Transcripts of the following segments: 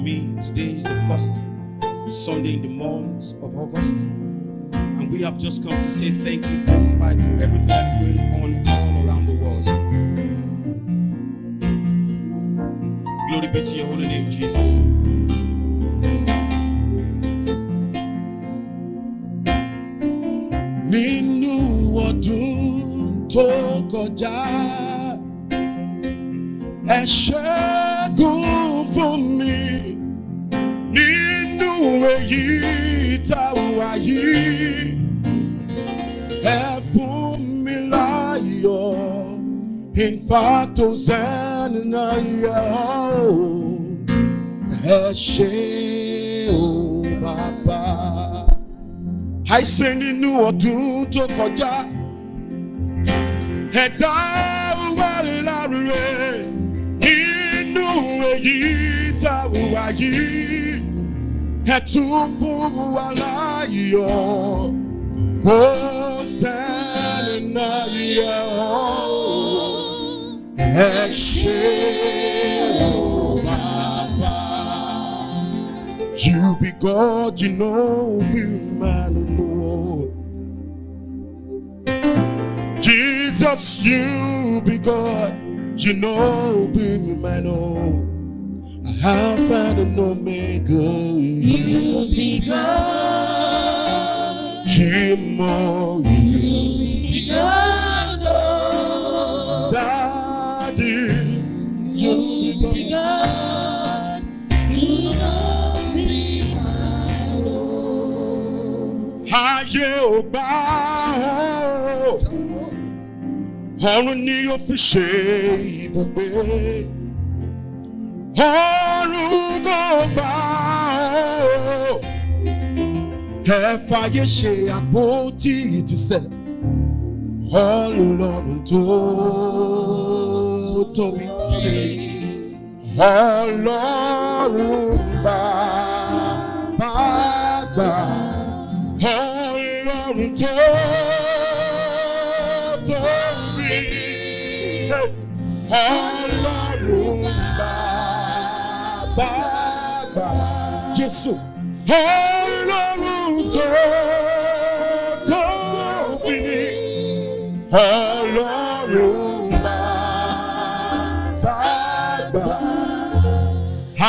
me, today is the first Sunday in the month of August. And we have just come to say thank you despite everything that is going on all around the world. Glory be to your holy name, Jesus. Nínú ọdún tó kọjá, ẹ ṣẹ́gun fún mi. Nínú èyí tá wà yìí, ẹ fún mi láyọ̀. In fact, Hosanna, ẹ ṣé o Baba. Àìsè nínú ọdún tó kọjá, ẹ̀dá wà lárugẹ. Nínú èyí tá wà yìí, ẹ tún fún wa láyọ̀. Hosanna, ẹ ṣé o Baba. You be God, you know, be man in the world. Jesus, you be God, you know, be man, oh. Alpha and Omega, you be God. Jimo, you be God. Oh. Daddy, you be God. You know me, ayé ò gbà ọ́, ọ̀run ni ó fi ṣe ibùgbé. Ọ̀run kò gbà ọ́, ẹ fàyè ṣe àpótí ìtìsẹ̀. Ọlọ́run tó tóbi, Ọlọ́run bàbá àgbà. Ọlọ́run tó tóbi, Ọlọ́run bàbá àgbà. Jésù, Ọlọ́run tó tóbi ni, Ọlọ́run bàbá àgbà.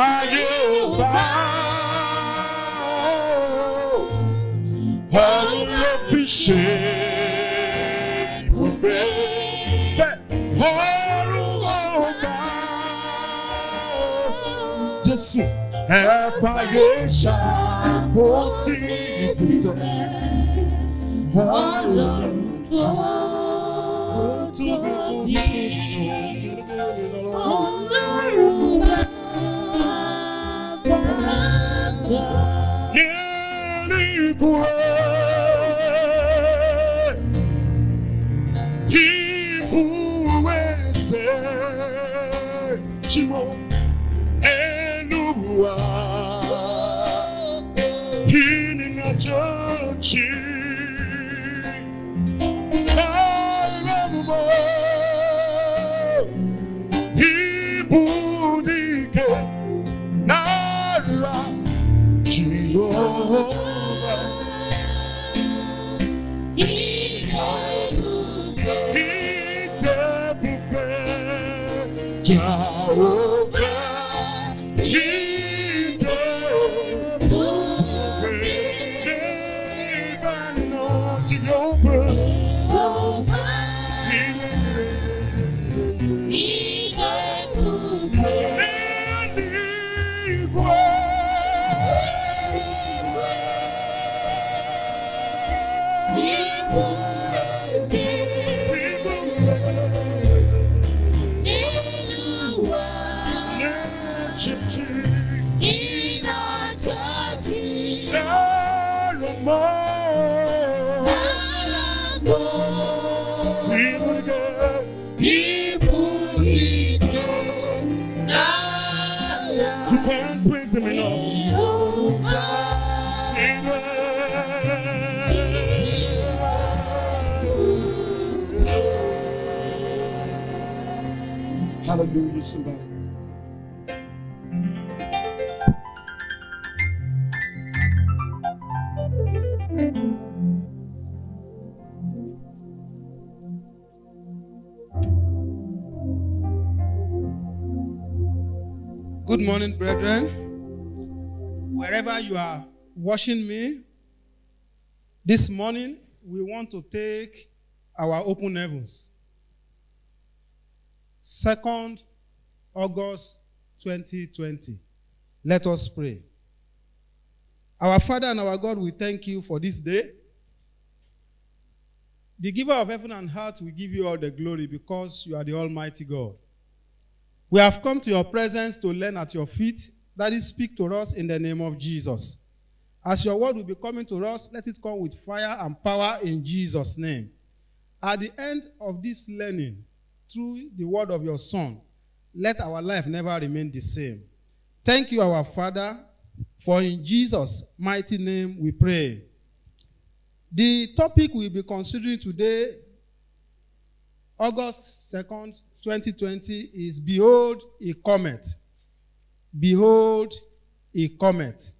Ayé ò gbà ọ́, ọ̀run ló fi ṣe ibùgbé. Ọ̀run ò gbà ọ́, Jésù, ẹ fàyè ṣàpótí ìtìsẹ̀. Ọlọ́run tó tóbi, Ọlọ́run bàbá. Nearly equal. He who is Chimo Elua. He in a church. He budike nara Jehovah. You can't praise him enough. Hallelujah, somebody. Good morning, brethren. Wherever you are watching me, this morning we want to take our open heavens. 2nd August 2020. Let us pray. Our Father and our God, we thank you for this day. The giver of heaven and earth, we give you all the glory because you are the Almighty God. We have come to your presence to learn at your feet. That is, speak to us in the name of Jesus. As your word will be coming to us, let it come with fire and power in Jesus' name. At the end of this learning, through the word of your Son, let our life never remain the same. Thank you, our Father, for in Jesus' mighty name we pray. The topic we'll be considering today, August 2nd, 2020, is Behold, He cometh. Behold, He cometh.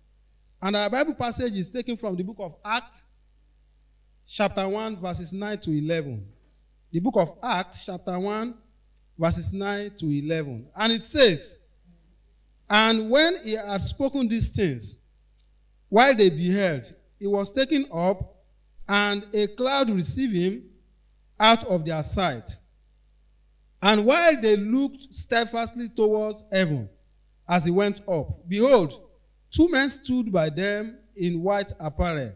And our Bible passage is taken from the book of Acts, chapter 1, verses 9 to 11. The book of Acts, chapter 1, verses 9 to 11. And it says, And when he had spoken these things, while they beheld, he was taken up, and a cloud received him out of their sight. And while they looked steadfastly towards heaven as he went up, behold, 2 men stood by them in white apparel.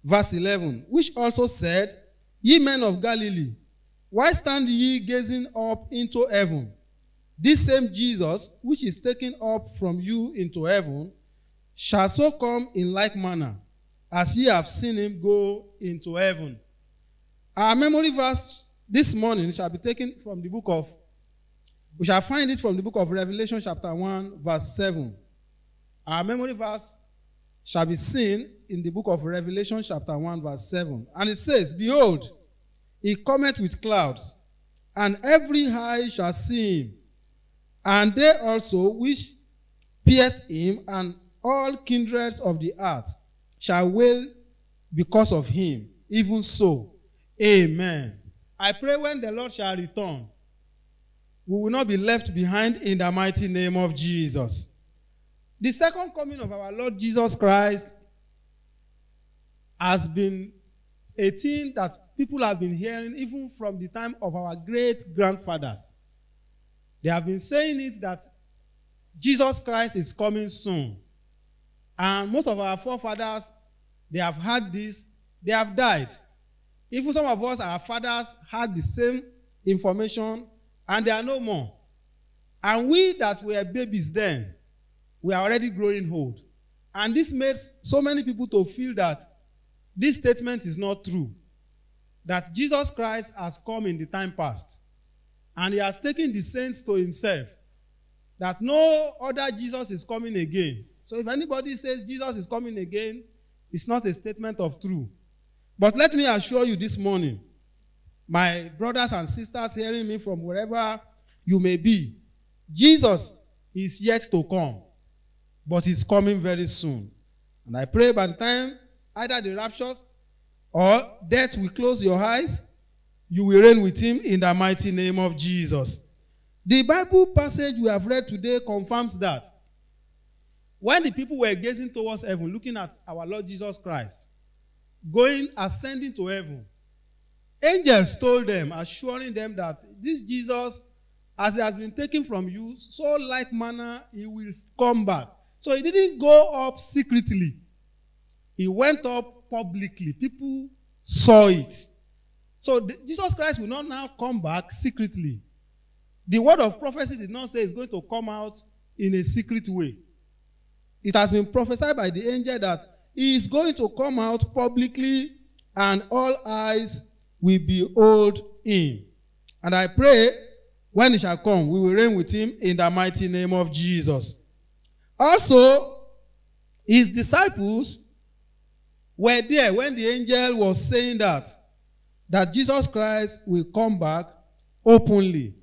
Verse 11, which also said, Ye men of Galilee, why stand ye gazing up into heaven? This same Jesus, which is taken up from you into heaven, shall so come in like manner, as ye have seen him go into heaven. Our memory verse this morning shall be taken from the book of, we shall find it from the book of Revelation chapter 1, verse 7. Our memory verse shall be seen in the book of Revelation chapter 1, verse 7. And it says, Behold, he cometh with clouds, and every eye shall see him, and they also which pierced him, and all kindreds of the earth shall wail because of him. Even so, amen. I pray when the Lord shall return, we will not be left behind in the mighty name of Jesus. The second coming of our Lord Jesus Christ has been a thing that people have been hearing even from the time of our great-grandfathers. They have been saying it that Jesus Christ is coming soon. And most of our forefathers, they have had this, they have died. Even some of us, our fathers, had the same information, and they are no more. And we that were babies then, we are already growing old. And this made so many people to feel that this statement is not true. That Jesus Christ has come in the time past. And he has taken the saints to himself. That no other Jesus is coming again. So if anybody says Jesus is coming again, it's not a statement of truth. But let me assure you this morning, my brothers and sisters hearing me from wherever you may be, Jesus is yet to come. But he's coming very soon. And I pray by the time either the rapture or death will close your eyes, you will reign with him in the mighty name of Jesus. The Bible passage we have read today confirms that. When the people were gazing towards heaven, looking at our Lord Jesus Christ, ascending to heaven, angels told them, assuring them that this Jesus, as he has been taken from you, so like manner he will come back. So he didn't go up secretly. He went up publicly. People saw it. So Jesus Christ will not now come back secretly. The word of prophecy did not say it's going to come out in a secret way. It has been prophesied by the angel that he is going to come out publicly and all eyes will behold him. And I pray when he shall come, we will reign with him in the mighty name of Jesus. Also, his disciples were there when the angel was saying that Jesus Christ will come back openly.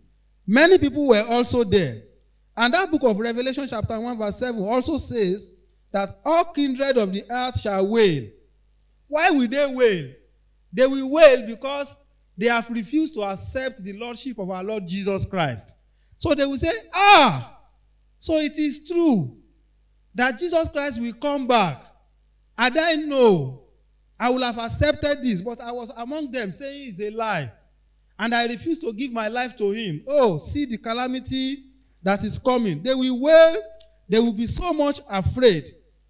Many people were also there. And that book of Revelation chapter 1 verse 7 also says that all kindred of the earth shall wail. Why will they wail? They will wail because they have refused to accept the lordship of our Lord Jesus Christ. So they will say, So it is true that Jesus Christ will come back. Had I known, I would have accepted this, but I was among them saying it's a lie. And I refused to give my life to him. Oh, see the calamity that is coming. They will wail. They will be so much afraid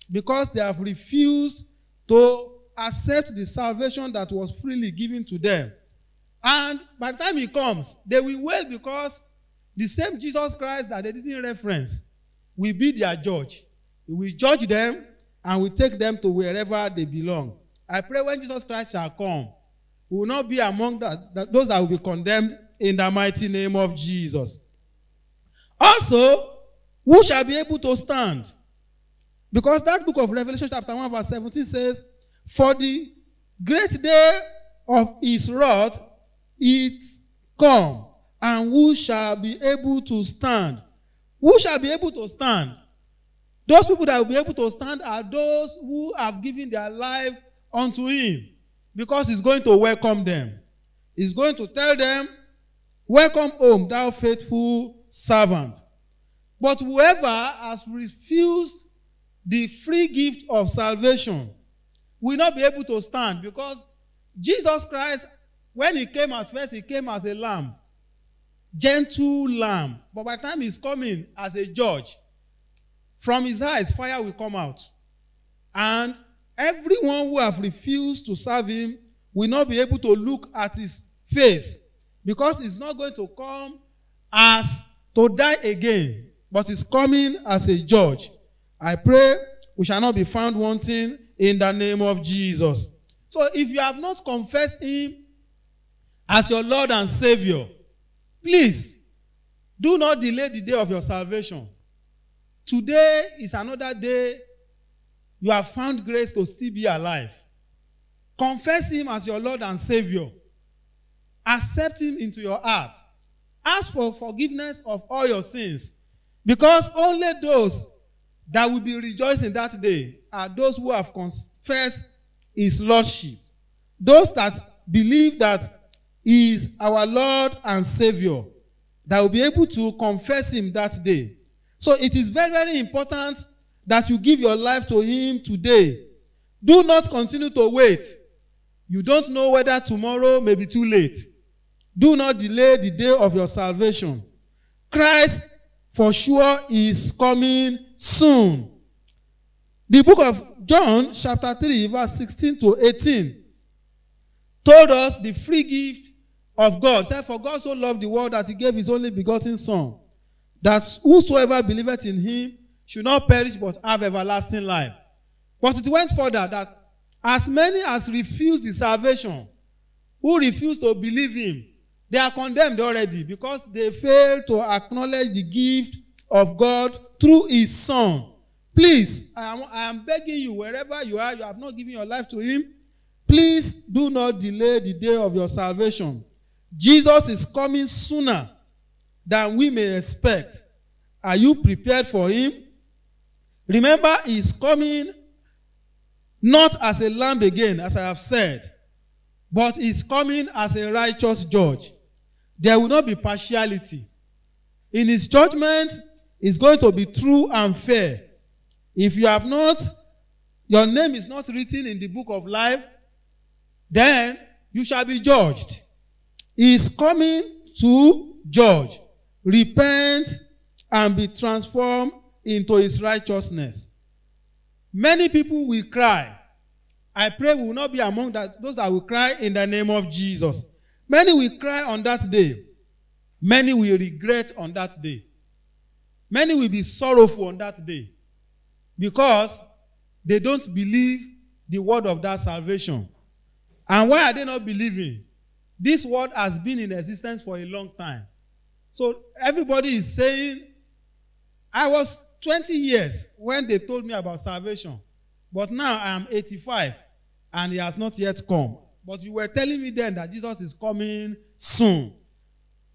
because they have refused to accept the salvation that was freely given to them. And by the time he comes, they will wail because the same Jesus Christ that they didn't reference will be their judge. He will judge them and will take them to wherever they belong. I pray when Jesus Christ shall come, we will not be among those that will be condemned in the mighty name of Jesus. Also, who shall be able to stand? Because that book of Revelation chapter 1 verse 17 says, for the great day of his wrath it come, and who shall be able to stand? Who shall be able to stand? Those people that will be able to stand are those who have given their life unto him, because he's going to welcome them. He's going to tell them, welcome home, thou faithful servant. But whoever has refused the free gift of salvation will not be able to stand, because Jesus Christ, when he came at first, he came as a lamb, gentle lamb. But by the time he's coming as a judge, from his eyes fire will come out. And everyone who have refused to serve him will not be able to look at his face, because he's not going to come as to die again, but he's coming as a judge. I pray we shall not be found wanting in the name of Jesus. So if you have not confessed him as your Lord and Savior, please do not delay the day of your salvation. Today is another day you have found grace to still be alive. Confess him as your Lord and Savior. Accept him into your heart. Ask for forgiveness of all your sins, because only those that will be rejoicing that day are those who have confessed his lordship. Those that believe that he is our Lord and Savior, that will be able to confess him that day. So it is very, very important that you give your life to him today. Do not continue to wait. You don't know whether tomorrow may be too late. Do not delay the day of your salvation. Christ for sure is coming soon. The book of John chapter 3 verse 16 to 18 told us the free gift of God. Said, for God so loved the world that he gave his only begotten son, that whosoever believeth in him should not perish but have everlasting life. But it went further that as many as refused the salvation, who refused to believe him, they are condemned already, because they failed to acknowledge the gift of God through his son. Please, I am begging you, wherever you are, you have not given your life to him, please do not delay the day of your salvation. Jesus is coming sooner than we may expect. Are you prepared for him? Remember, he is coming not as a lamb again, as I have said, but he is coming as a righteous judge. There will not be partiality. In his judgment, it's going to be true and fair. If you have not, your name is not written in the book of life, then you shall be judged. He is coming to judge. Repent and be transformed into his righteousness. Many people will cry. I pray we will not be among those that will cry in the name of Jesus. Many will cry on that day. Many will regret on that day. Many will be sorrowful on that day, because they don't believe the word of that salvation. And why are they not believing? This word has been in existence for a long time. So everybody is saying, I was 20 years when they told me about salvation, but now I am 85 and he has not yet come. But you were telling me then that Jesus is coming soon.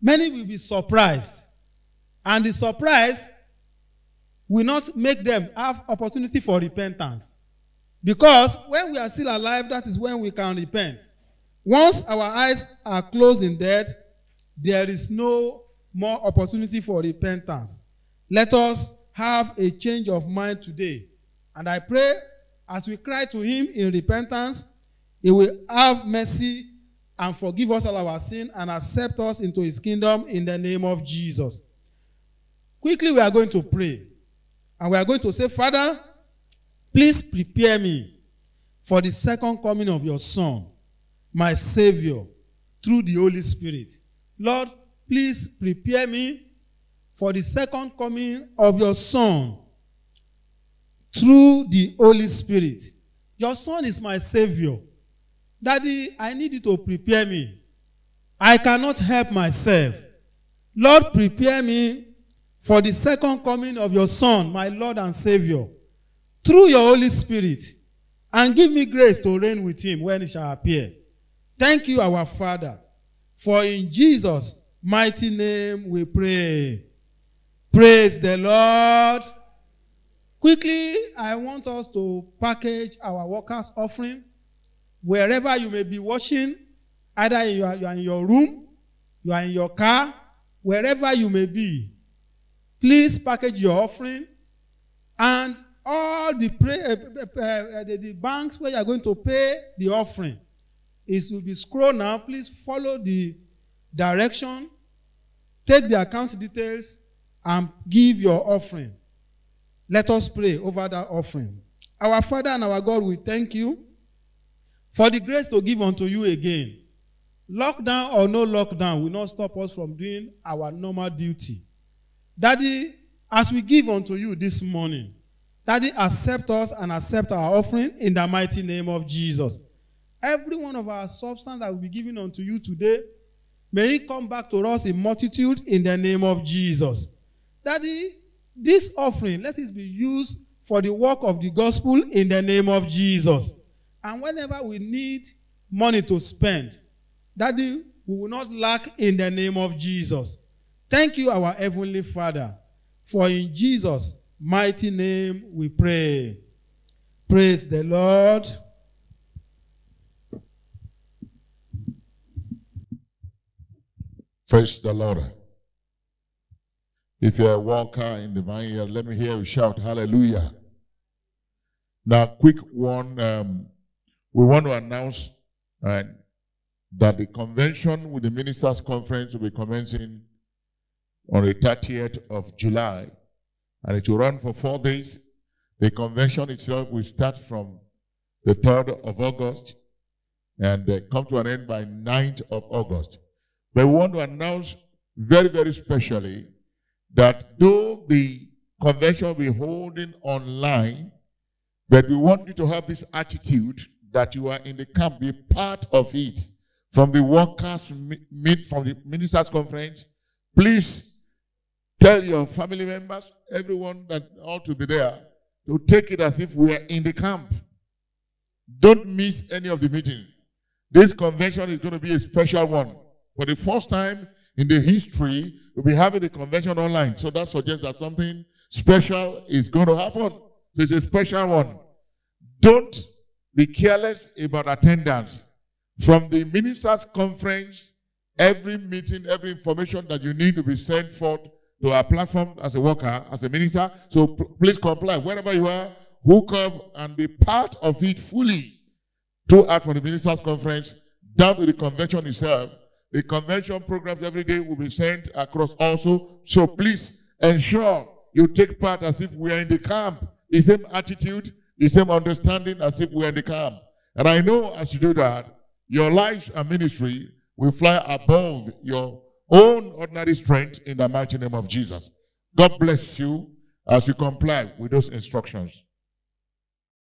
Many will be surprised. And the surprise will not make them have opportunity for repentance. Because when we are still alive, that is when we can repent. Once our eyes are closed in death, there is no more opportunity for repentance. Let us have a change of mind today. And I pray as we cry to him in repentance, he will have mercy and forgive us all our sin and accept us into his kingdom in the name of Jesus. Quickly, we are going to pray. And we are going to say, Father, please prepare me for the second coming of your Son, my Savior, through the Holy Spirit. Lord, please prepare me for the second coming of your Son through the Holy Spirit. Your Son is my Savior. Daddy, I need you to prepare me. I cannot help myself. Lord, prepare me for the second coming of your Son, my Lord and Savior, through your Holy Spirit, and give me grace to reign with him when he shall appear. Thank you, our Father, for in Jesus' mighty name we pray. Praise the Lord. Quickly, I want us to package our workers' offering. Wherever you may be watching, either you are in your room, you are in your car, wherever you may be, please package your offering. And all the banks where you are going to pay the offering, it will be scrolled now. Please follow the direction, take the account details, and give your offering. Let us pray over that offering. Our Father and our God, we thank you for the grace to give unto you again. Lockdown or no lockdown will not stop us from doing our normal duty. Daddy, as we give unto you this morning, Daddy, accept us and accept our offering in the mighty name of Jesus. Every one of our substance that will be given unto you today, may it come back to us in multitude in the name of Jesus. Daddy, this offering, let it be used for the work of the gospel in the name of Jesus. And whenever we need money to spend, Daddy, we will not lack in the name of Jesus. Thank you, our Heavenly Father, for in Jesus' mighty name we pray. Praise the Lord. Praise the Lord. If you're a walker in the vineyard, let me hear you shout hallelujah. Now, quick one, we want to announce that the convention with the Ministers' Conference will be commencing on the 30th of July, and it will run for 4 days. The convention itself will start from the 3rd of August and come to an end by 9th of August. But we want to announce very, very specially that though the convention will be holding online, but we want you to have this attitude that you are in the camp, be part of it. From the workers meet, from the Ministers' Conference, please tell your family members, everyone that ought to be there, to take it as if we are in the camp. Don't miss any of the meeting. This convention is going to be a special one. For the first time in the history, we'll be having the convention online. So that suggests that something special is going to happen. So it's a special one. Don't be careless about attendance. From the Ministers' Conference, every meeting, every information that you need to be sent forth to our platform as a worker, as a minister. So please comply. Wherever you are, hook up and be part of it fully. Throughout from the Ministers' Conference down to the convention itself. The convention programs every day will be sent across also. So please ensure you take part as if we are in the camp. The same attitude, the same understanding as if we are in the camp. And I know as you do that, your lives and ministry will fly above your own ordinary strength in the mighty name of Jesus. God bless you as you comply with those instructions.